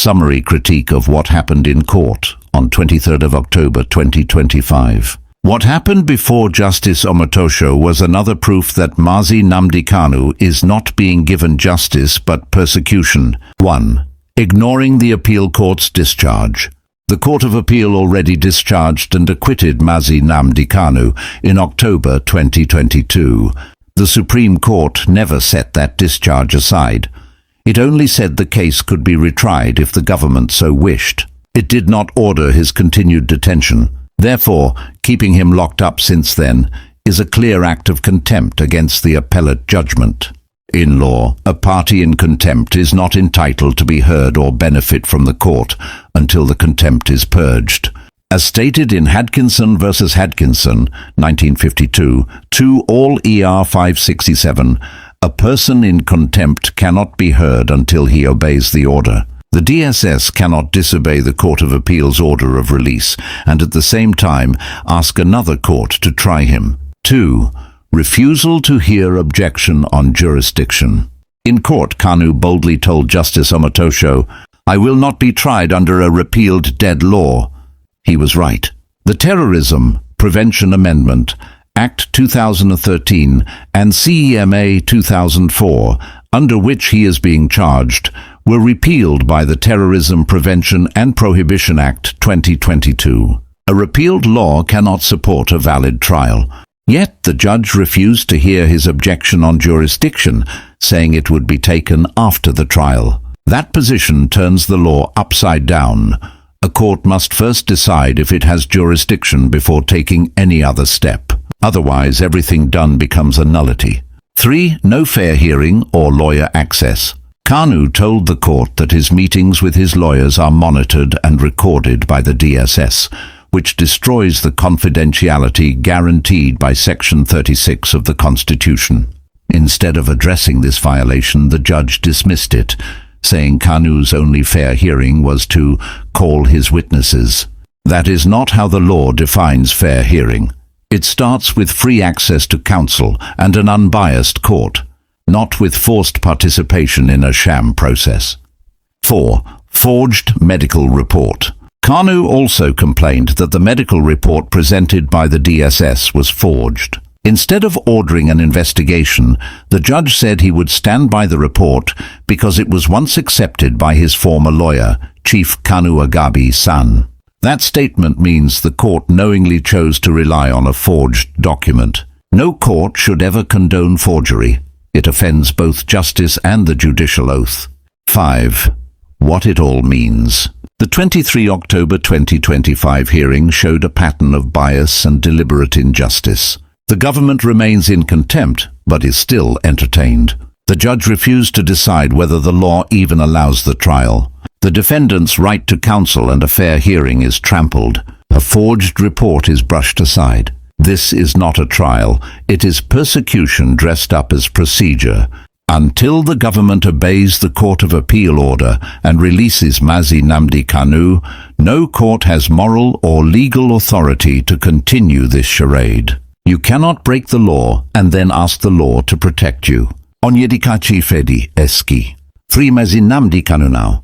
summary critique of what happened in court on 23rd of October 2025. What happened before Justice Omotosho was another proof that Mazi Nnamdi Kanu is not being given justice but persecution. 1. Ignoring the appeal court's discharge. The Court of Appeal already discharged and acquitted Mazi Nnamdi Kanu in October 2022. The Supreme Court never set that discharge aside. It only said the case could be retried if the government so wished. It did not order his continued detention. Therefore, keeping him locked up since then is a clear act of contempt against the appellate judgment. In law, a party in contempt is not entitled to be heard or benefit from the court until the contempt is purged. As stated in Hadkinson v. Hadkinson, 1952, 2 All ER 567, a person in contempt cannot be heard until he obeys the order. The DSS cannot disobey the Court of Appeal's order of release and at the same time ask another court to try him. 2. Refusal to hear objection on jurisdiction. In court, Kanu boldly told Justice Omotosho, "I will not be tried under a repealed dead law." He was right. The Terrorism Prevention Amendment, Act 2013 and CEMA 2004, under which he is being charged, were repealed by the Terrorism Prevention and Prohibition Act 2022. A repealed law cannot support a valid trial. Yet the judge refused to hear his objection on jurisdiction, saying it would be taken after the trial. That position turns the law upside down. A court must first decide if it has jurisdiction before taking any other step. Otherwise, everything done becomes a nullity. 3. No fair hearing or lawyer access. Kanu told the court that his meetings with his lawyers are monitored and recorded by the DSS, which destroys the confidentiality guaranteed by Section 36 of the Constitution. Instead of addressing this violation, the judge dismissed it, saying Kanu's only fair hearing was to call his witnesses. That is not how the law defines fair hearing. It starts with free access to counsel and an unbiased court, not with forced participation in a sham process. 4. Forged medical report. Kanu also complained that the medical report presented by the DSS was forged. Instead of ordering an investigation, the judge said he would stand by the report because it was once accepted by his former lawyer, Chief Kanu Agabe-san. That statement means the court knowingly chose to rely on a forged document. No court should ever condone forgery. It offends both justice and the judicial oath. 5. What it all means. The 23 October 2025 hearing showed a pattern of bias and deliberate injustice. The government remains in contempt, but is still entertained. The judge refused to decide whether the law even allows the trial. The defendant's right to counsel and a fair hearing is trampled. A forged report is brushed aside. This is not a trial. It is persecution dressed up as procedure. Until the government obeys the Court of Appeal order and releases Mazi Nnamdi Kanu, no court has moral or legal authority to continue this charade. You cannot break the law and then ask the law to protect you. Onyedikachi Ifedi, Eski. Free Mazi Nnamdi Kanu now.